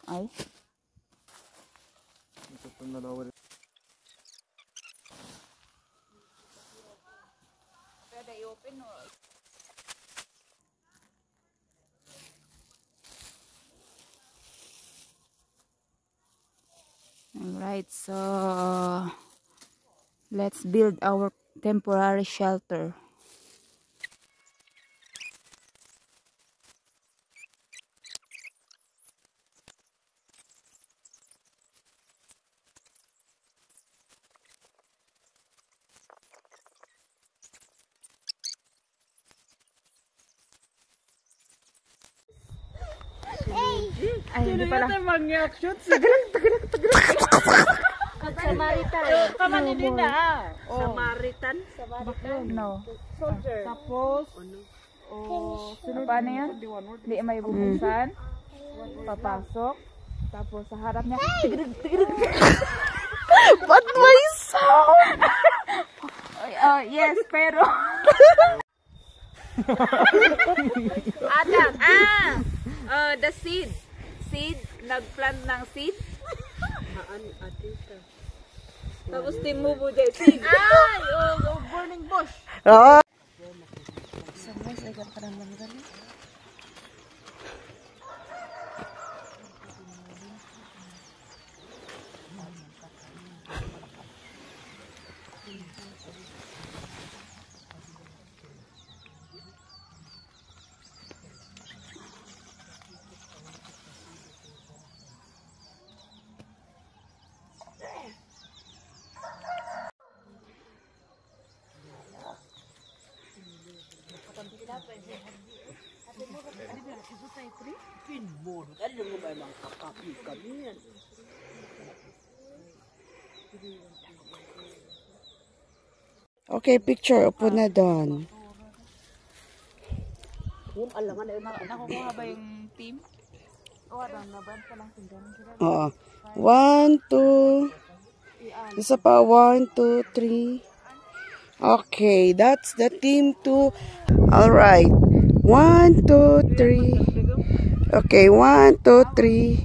Ay. Pwede i-open o? Alright, so let's build our temporary shelter. Ay, hindi pala. Samaritan. Kamani din na. Samaritan. No. Soldier. Tapos, Paano yan? Hindi may bubuksan. Papasok. Tapos sa harap niya. Ba't may sound? Yes, pero. Adam, the seed. Seed, nagplant ng seed. Tapos timubo dyan seed. Ay, burning bush. Guys, ay ganda parang magaling. Okay, picture. Upo na doon. Nakukuha ba yung team? O, naban pa lang tingnan. Oo. 1, 2. Isa pa. 1, 2, 3. Okay, that's the team 2. Alright. 1, 2, 3. Okay, 1, 2, 3.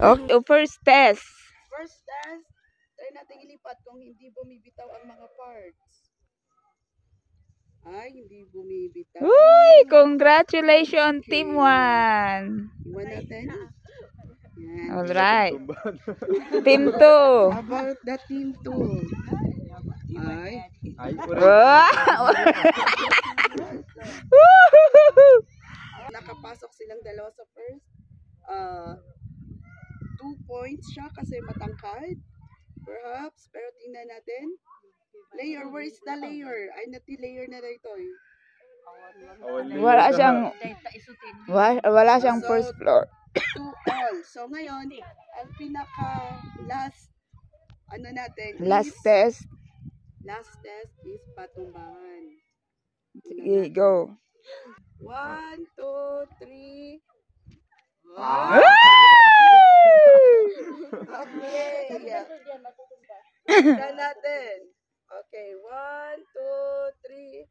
Okay. First test. First test, try natin ilipat kung hindi bumibitaw ang mga parts. Ay, hindi bumibitaw. Uy, congratulations, team 1. Iwan natin. Yan. Alright. Team 2. How about the team 2? Ay. Nakapasok silang dalawa sa first. 2 points siya kasi matangkad. Perhaps, pero tingnan natin. Layer, where is the layer? Ay, nati-layer na dito eh. Wala siyang first floor. 2 all. So ngayon, ang pinaka last Last test. Last test is patumbangan. Sige, go. 1, 2, 3. Okay. Tingnan natin. Okay, 1, 2, 3.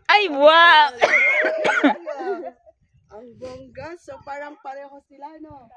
Ay, wow! Ang bongga. So parang pareho sila, no?